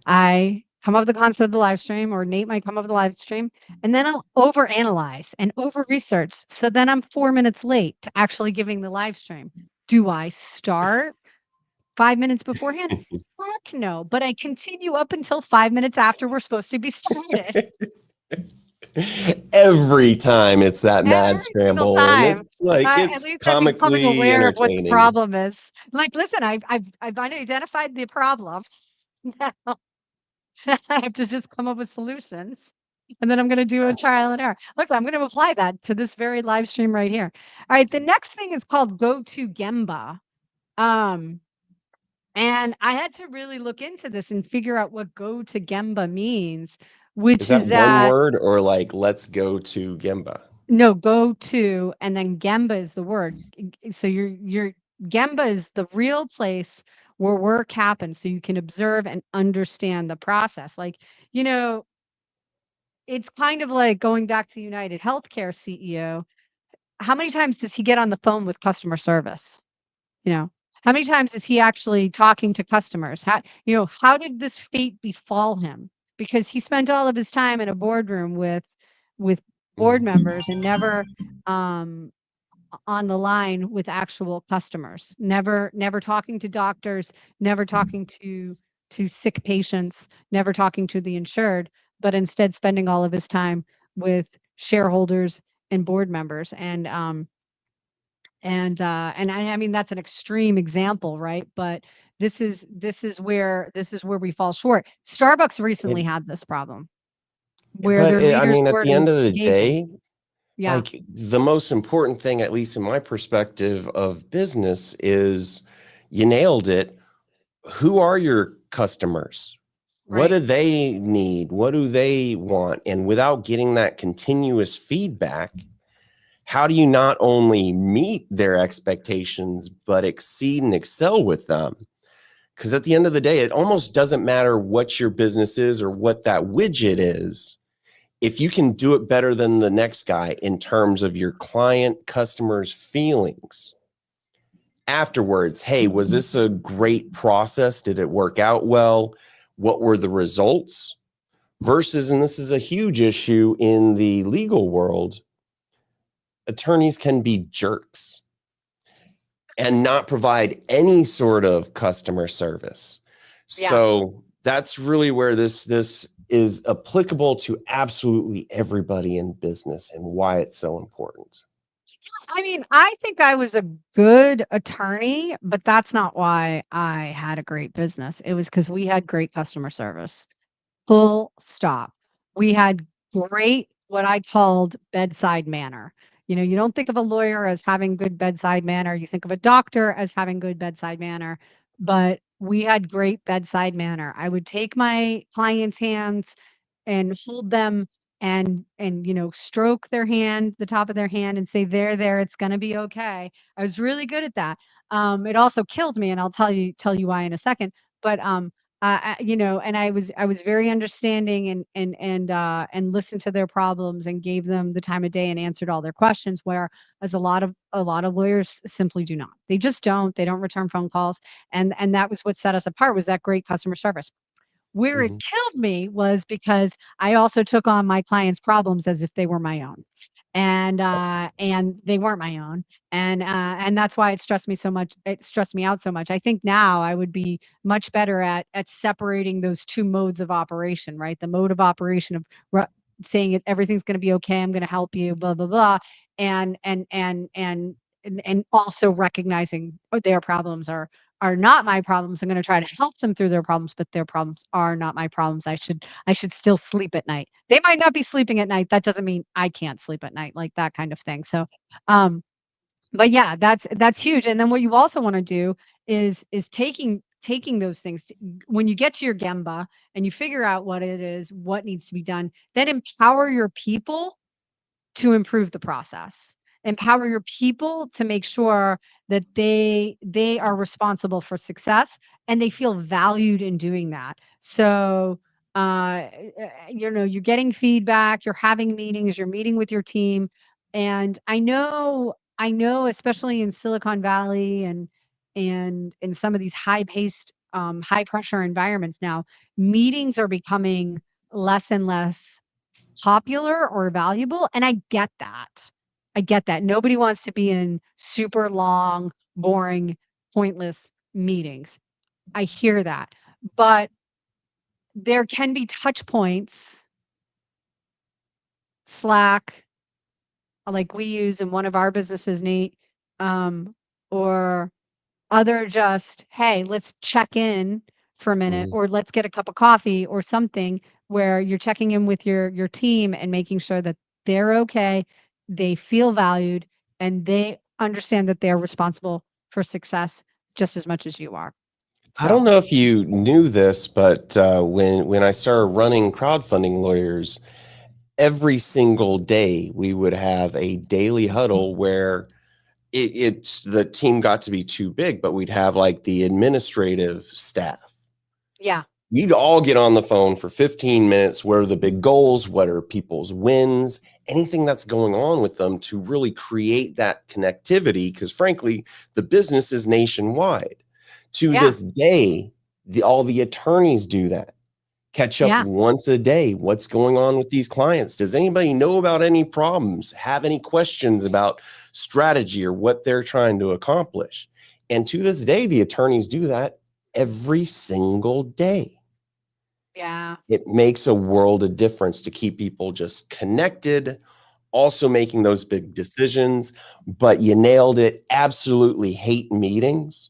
I come up with the concept of the live stream, or Nate might come up with the live stream, and then I'll overanalyze and over research. So then I'm 4 minutes late to actually giving the live stream. Do I start 5 minutes beforehand? Heck no, but I continue up until 5 minutes after we're supposed to be started. every time it's that mad Every single scramble, and time. it's like At it's least I'm becoming comically aware of what the entertaining. problem is. Like, listen, I've identified the problem. Now I have to just come up with solutions, and then I'm gonna do a trial and error. Look, I'm gonna apply that to this very live stream right here. Alright, the next thing is called Go to Gemba. Um, and I had to really look into this and figure out what Go to Gemba means, Is which that is one that word or like let's go to Gemba? No, go to, and then Gemba is the word. So your Gemba is the real place where work happens, so you can observe and understand the process. Like, you know, it's kind of like going back to United Healthcare CEO. How many times does he get on the phone with customer service? You know, how many times is he actually talking to customers? How did this fate befall him? Because he spent all of his time in a boardroom with board Mhm. members and never um on the line with actual customers, never talking to doctors, never talking to sick patients, never talking to the insured, but instead spending all of his time with shareholders and board members. And I mean, that's an extreme example, right? But this is where we fall short. Starbucks recently It, had this problem where but their I leaders mean, at weren't the end of the engaging. day, Yeah, like the most important thing, at least in my perspective of business, is you nailed it. Who are your customers? What right. do they need? What do they want? And without getting that continuous feedback, how do you not only meet their expectations, but exceed and excel with them? Because at the end of the day, it almost doesn't matter what your business is or what that widget is. If you can do it better than the next guy in terms of your client customers' feelings afterwards, hey, was this a great process? Did it work out well? What were the results? Versus, and this is a huge issue in the legal world, attorneys can be jerks and not provide any sort of customer service. Yeah. So that's really where this is applicable to absolutely everybody in business and why it's so important. I mean, I think I was a good attorney, but that's not why I had a great business. It was because we had great customer service. Full stop. We had great, what I called bedside manner. You don't think of a lawyer as having good bedside manner. You think of a doctor as having good bedside manner, but we had great bedside manner. I would take my clients' hands and hold them and stroke their hand, the top of their hand, and say, there, it's gonna be okay. I was really good at that. It also killed me, and I'll tell you why in a second. But and I was very understanding and listened to their problems and gave them the time of day and answered all their questions. Whereas a lot of lawyers simply do not. They just don't. They don't return phone calls, and that was what set us apart, was that great customer service. Where it Mhm. killed me was because I also took on my clients' problems as if they were my own. And they weren't my own. And that's why it stressed me out so much. I think now I would be much better at separating those 2 modes of operation, right? The mode of operation of ru saying it everything's gonna be okay, I'm gonna help you, blah, blah, blah, and and and and and also recognizing, their problems are not my problems. I'm gonna try to help them through their problems, but their problems are not my problems. I should still sleep at night. They might not be sleeping at night. That doesn't mean I can't sleep at night, like that kind of thing. So, um, but yeah, that's huge. And then what you also want to do is taking those things when you get to your Gemba and you figure out what it is, what needs to be done, then empower your people to improve the process. Empower your people to make sure that they are responsible for success and they feel valued in doing that. So, you're getting feedback, you're having meetings, you're meeting with your team, and I know, especially in Silicon Valley and in some of these high-paced, high-pressure environments now, meetings are becoming less and less popular or valuable, and I get that. I get that. Nobody wants to be in super long, boring, pointless meetings. I hear that. But there can be touch points, Slack, like we use in one of our businesses, Nate, or other just, "Hey, let's check in for a minute," Mhm. or "Let's get a cup of coffee," or something where you're checking in with your team and making sure that they're okay, they feel valued, and they understand that they're responsible for success just as much as you are. I So don't know if you knew this, but when I started running crowdfunding lawyers, every single day we would have a daily huddle where it's the team got to be too big, but we'd have like the administrative staff. Yeah. We'd all get on the phone for 15 minutes. What are the big goals? What are people's wins? Anything that's going on with them to really create that connectivity. Because frankly, the business is nationwide. To Yeah. this day, all the attorneys do that. Catch up Yeah. once a day. What's going on with these clients? Does anybody know about any problems? Have any questions about strategy or what they're trying to accomplish? And to this day, the attorneys do that every single day. Yeah. It makes a world of difference to keep people just connected, also making those big decisions. But you nailed it. Absolutely hate meetings.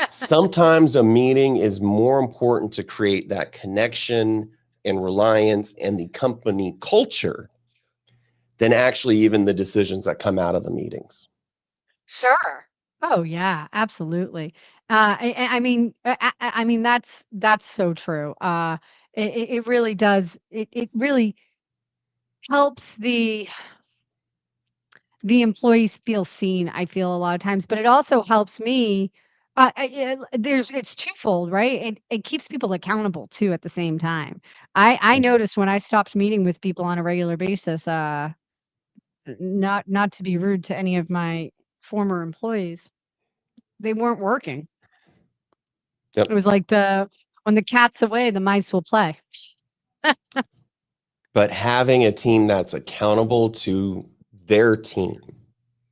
Sometimes a meeting is more important to create that connection and reliance and the company culture than actually even the decisions that come out of the meetings. Sure. Oh yeah, absolutely. I mean that's so true. It really does. It really helps the employees feel seen, I feel a lot of times, but it also helps me. It's twofold, right? It keeps people accountable too at the same time. I noticed when I stopped meeting with people on a regular basis, not to be rude to any of my former employees, they weren't working. It Yep. was like when the cat's away, the mice will play. But having a team that's accountable to their team,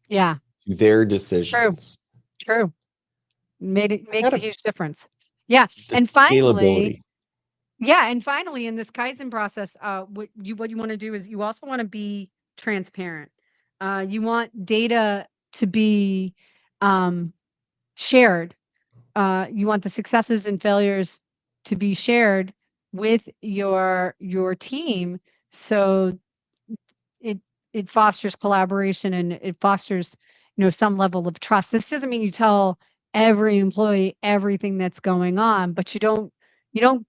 Yeah, to their true, decisions, true. Makes a gotta huge difference. Yeah, the and finally scalability. yeah, and finally, in this Kaizen process, what you wanna do is you also wanna be transparent. You want data to be, um, shared. You want the successes and failures to be shared with your team, so it it fosters collaboration and it fosters, some level of trust. This doesn't mean you tell every employee everything that's going on, but you don't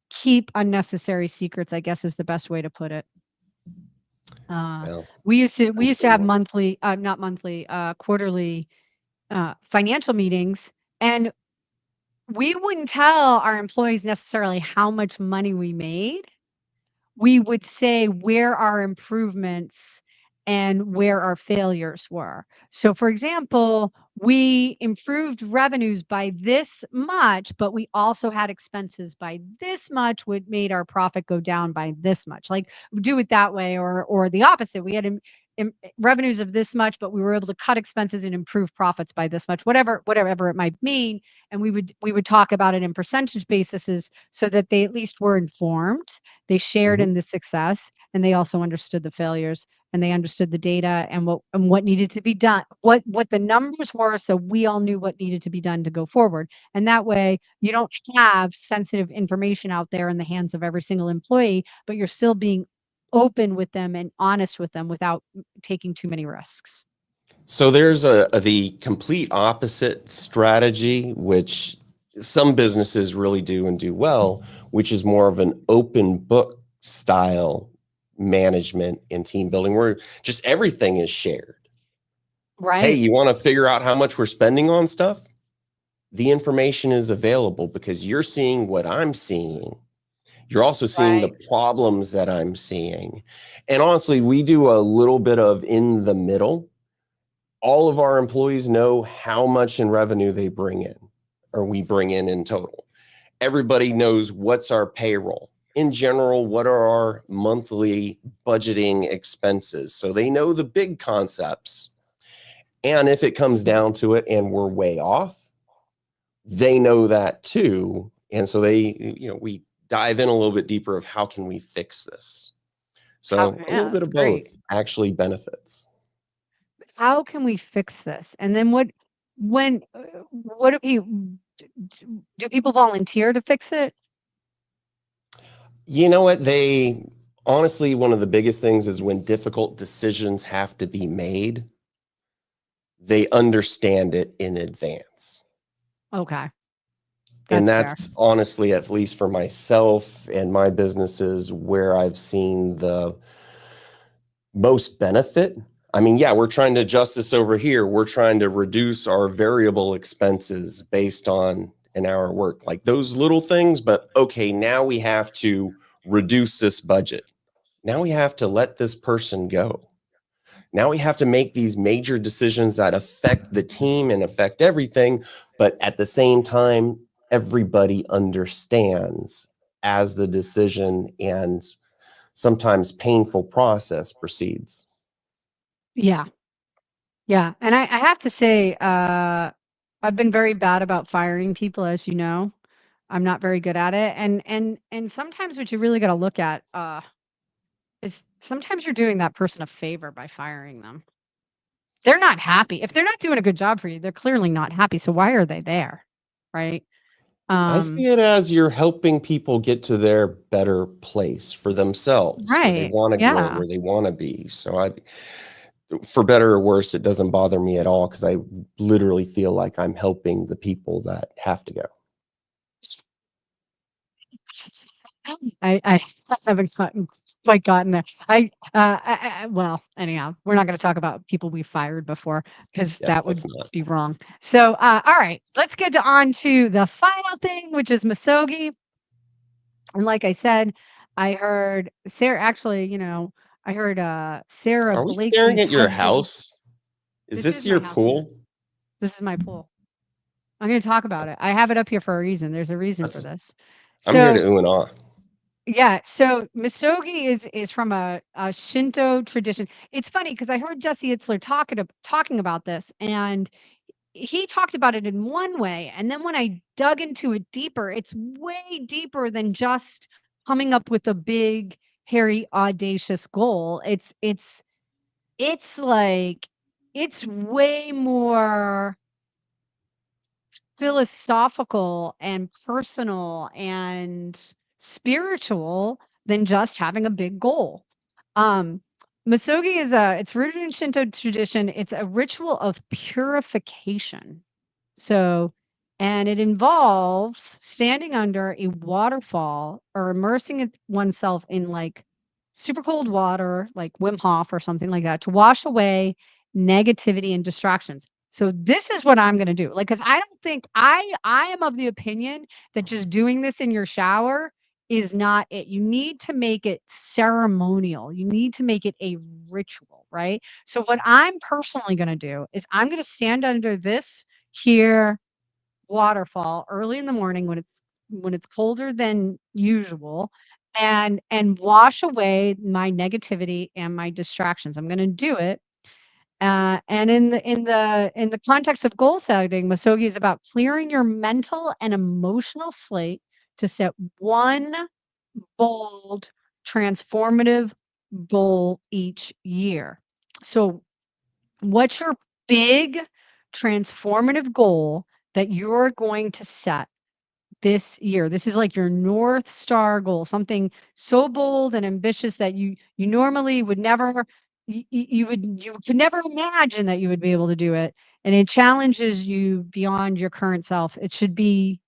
keep unnecessary secrets, I guess is the best way to put it. Uh, Well, we used to have monthly, not monthly, quarterly, financial meetings, and we wouldn't tell our employees necessarily how much money we made. We would say where our improvements and where our failures were. So, for example, we improved revenues by this much, but we also had expenses by this much, which made our profit go down by this much. Like do it that way, or the opposite. We had revenues of this much, but we were able to cut expenses and improve profits by this much. Whatever it might mean, and we would talk about it in percentage basis, so that they at least were informed, they shared mhm. in the success, and they also understood the failures, and they understood the data and what needed to be done, what the numbers were, so we all knew what needed to be done to go forward. And that way, you don't have sensitive information out there in the hands of every single employee, but you're still being open with them and honest with them without taking too many risks. So there's the complete opposite strategy, which some businesses really do and do well, which is more of an open book style management and team building where just everything is shared. Hey, Right, you want to figure out how much we're spending on stuff? The information is available because you're seeing what I'm seeing. You're also seeing the right. problems that I'm seeing. And honestly, we do a little bit of in the middle. All of our employees know how much in revenue they bring in, or we bring in total. Everybody knows what's our payroll. In general, what are our monthly budgeting expenses? So they know the big concepts. And if it comes down to it and we're way off, they know that too. And so we dive in a little bit deeper of how can we fix this? How So a Yeah, little bit that's of both great. actually benefits. How can we fix this? And then what do people volunteer to fix it? You know what? They honestly, one of the biggest things is when difficult decisions have to be made, they understand it in advance. Okay, And that's fair. that's honestly, at least for myself and my businesses, where I've seen the most benefit. I mean, yeah, we're trying to adjust this over here. We're trying to reduce our variable expenses based on an hour work, like those little things. But okay, now we have to reduce this budget. Now we have to let this person go. Now we have to make these major decisions that affect the team and affect everything. But at the same time, everybody understands as the decision and sometimes painful process proceeds. Yeah. Yeah. And I have to say, I've been very bad about firing people, as you know. I'm not very good at it. And sometimes what you really got to look at is sometimes you're doing that person a favor by firing them. They're not happy. If they're not doing a good job for you, they're clearly not happy. So why are they there? Right? I see it as you're helping people get to their better place for themselves, where they Right. want to grow, Yeah. where they want to be. So for better or worse, it doesn't bother me at all because I literally feel like I'm helping the people that have to go. I haven't quite gotten there. Well, anyhow, we're not going to talk about people we fired before because Yes, that let's would not. be wrong. So, all right, let's get on to the final thing, which is Misogi. And like I said, I heard Sarah. Actually, I heard Sarah Are we staring Blakely's at your husband. house? Is This this is my your house. Yeah. pool? This is my pool. I'm going to talk about it. I have it up here for a reason. There's a reason for That's this. I'm here to So ooh and ah. yeah, so misogi is from a Shinto tradition. It's funny because I heard Jesse Itzler talking about this, and he talked about it in one way, and then when I dug into it deeper, it's way deeper than just coming up with a big, hairy, audacious goal. It's like it's way more philosophical and personal and spiritual than just having a big goal. Um, Misogi it's rooted in Shinto tradition. It's a ritual of purification. So, and it involves standing under a waterfall or immersing oneself in like super cold water, like Wim Hof or something like that, to wash away negativity and distractions. So this is what I'm going to do. Like, cause I don't think I am of the opinion that just doing this in your shower is not it. You need to make it ceremonial. You need to make it a ritual, right? So what I'm personally going to do is I'm going to stand under this here waterfall early in the morning when it's colder than usual and wash away my negativity and my distractions. I'm going to do it and in the context of goal setting, Masogi is about clearing your mental and emotional slate to set one bold, transformative goal each year. So, what's your big transformative goal that you're going to set this year? This is like your North Star goal, something so bold and ambitious that you normally would never you could never imagine that you would be able to do it. And it challenges you beyond your current self. It should be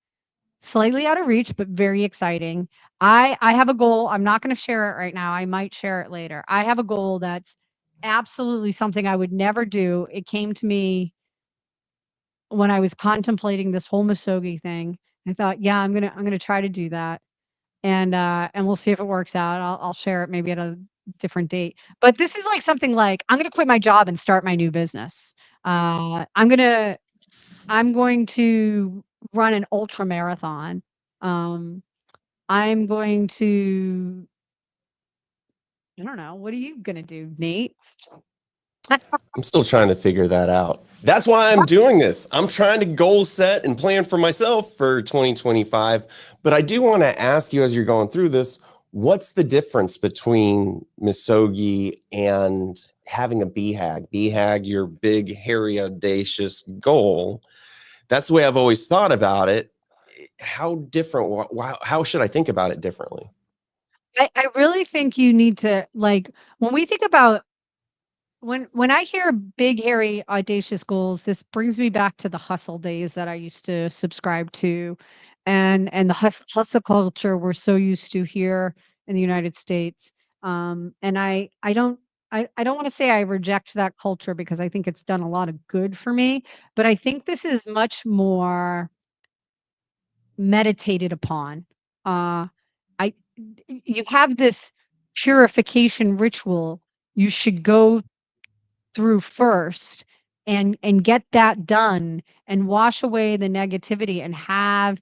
slightly out of reach, but very exciting. I have a goal. I'm not going to share it right now. I might share it later. I have a goal that's absolutely something I would never do. It came to me when I was contemplating this whole Misogi thing. I thought, yeah, I'm gonna try to do that, and we'll see if it works out. I'll share it maybe at a different date. But this is like something like I'm gonna quit my job and start my new business. I'm going to run an ultra marathon. Um, I'm going to I don't know. What are you gonna do, Nate? I'm still trying to figure that out. That's why I'm doing this. I'm trying to goal set and plan for myself for 2025. But I do want to ask you as you're going through this, what's the difference between Misogi and having a BHAG? BHAG, your big, hairy, audacious goal. That's the way I've always thought about it. How different? How should I think about it differently? I really think you need to like when we think about when I hear big, hairy, audacious goals, this brings me back to the hustle days that I used to subscribe to, and the hustle culture we're so used to here in the United States. And I don't want to say I reject that culture because I think it's done a lot of good for me, but I think this is much more meditated upon. Uh, I you have this purification ritual you should go through first and get that done and wash away the negativity and have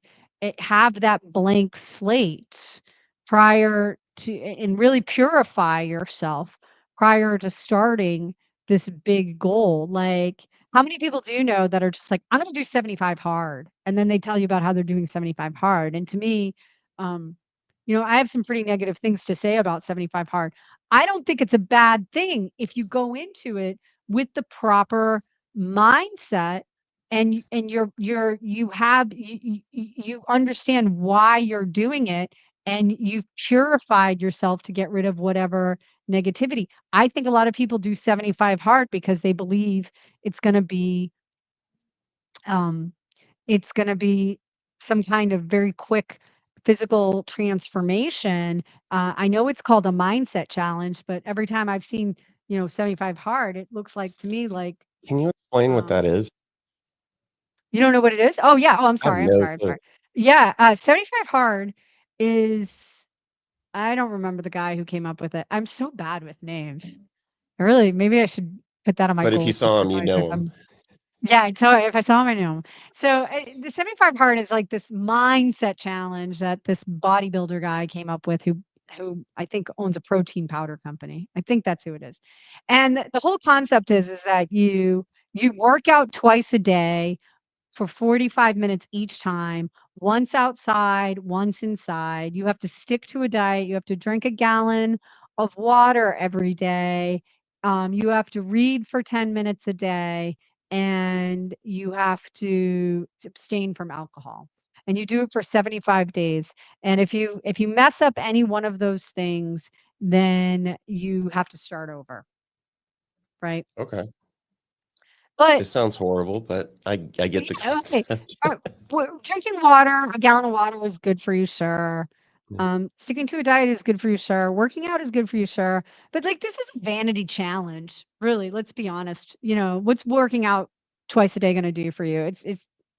that blank slate prior to and really purify yourself prior to starting this big goal. Like, how many people do you know that are just like, I'm going to do 75 hard, and then they tell you about how they're doing 75 hard? And to me, um I have some pretty negative things to say about 75 hard. I don't think it's a bad thing if you go into it with the proper mindset, and you understand why you're doing it, and you've purified yourself to get rid of whatever negativity. I think a lot of people do 75 hard because they believe it's going to be um it's gonna be some kind of very quick physical transformation. I know it's called a mindset challenge, but every time I've seen, 75 hard, it looks like to me like, Can you explain what that um is? you don't know what it is? Oh, yeah. Oh, I'm I have sorry, I'm no sorry, I'm clue. sorry. Yeah, 75 hard is I don't remember the guy who came up with it. I'm so bad with names. I really maybe I should put that on my But if you goals to saw him, you surprise if know him. I'm Yeah, so if I saw him, I knew him. So, the 75 hard is like this mindset challenge that this bodybuilder guy came up with who I think owns a protein powder company. I think that's who it is. And the whole concept is that you work out twice a day for 45 minutes each time, once outside, once inside. You have to stick to a diet. You have to drink a gallon of water every day. You have to read for 10 minutes a day, and you have to abstain from alcohol. And you do it for 75 days. And if you mess up any one of those things, then you have to start over, right? Okay. But This sounds horrible, but I get the yeah, okay. concept. Drinking water, a gallon of water is good for you, sure. Yeah. Sticking to a diet is good for you, sure. Working out is good for you, sure. But like, this is a vanity challenge, really. Let's be honest. What's working out twice a day going to do for you? It's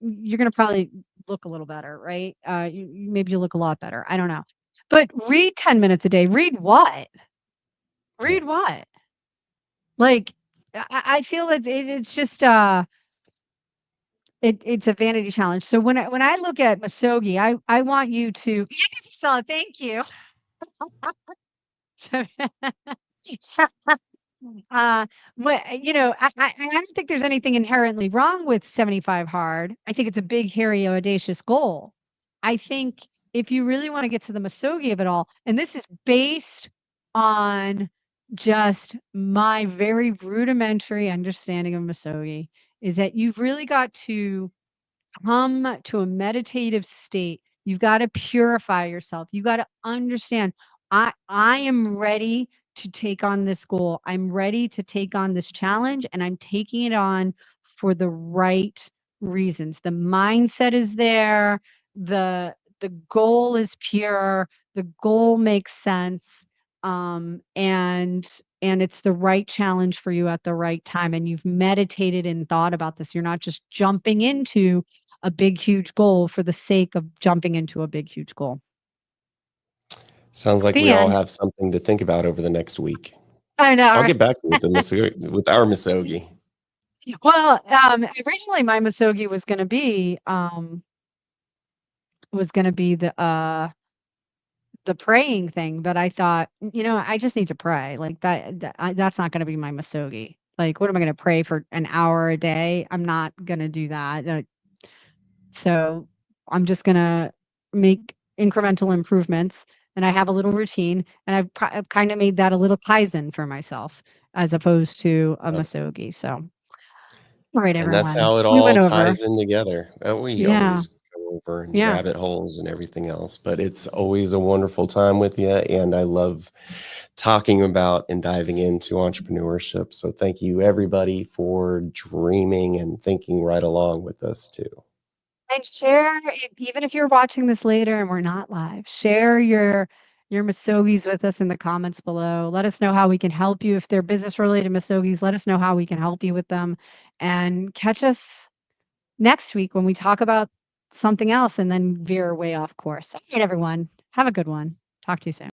you're going to probably look a little better, right? Maybe you look a lot better. I don't know. But read 10 minutes a day. Read what? Yeah. Read what? Like, I feel it's just it's a vanity challenge. So when I look at Masogi, I want you to yeah, thank you. So, uh, I don't think there's anything inherently wrong with 75 hard. I think it's a big, hairy, audacious goal. I think if you really want to get to the Masogi of it all, and this is based on just my very rudimentary understanding of Masogi, is that you've really got to come to a meditative state. You've got to purify yourself. You got to understand I am ready to take on this goal. I'm ready to take on this challenge, and I'm taking it on for the right reasons. The mindset is there. The goal is pure. The goal makes sense. And it's the right challenge for you at the right time, and you've meditated and thought about this. You're not just jumping into a big, huge goal for the sake of jumping into a big, huge goal. Sounds like The we all end. have something to think about over the next week. I know, I'll right? get back to you with with our Misogi. Well, originally my Masogi was gonna be the praying thing, but I thought, I just need to pray. Like that's not gonna be my Masogi. Like, what am I gonna pray for an hour a day? I'm not gonna do that. So I'm just gonna make incremental improvements, and I have a little routine, and I've kind of made that a little Kaizen for myself as opposed to a Yep. Masogi. So, all right, And that's everyone. how it We went all over. ties in together. We Yeah. always go over in Yeah. rabbit holes and everything else, but it's always a wonderful time with you. And I love talking about and diving into entrepreneurship. So thank you, everybody, for dreaming and thinking right along with us, too. And share, even if you're watching this later and we're not live, share your your Misogis with us in the comments below. Let us know how we can help you. If they're business related Misogis, let us know how we can help you with them. And catch us next week when we talk about something else and then veer way off course. All right, everyone. Have a good one. Talk to you soon.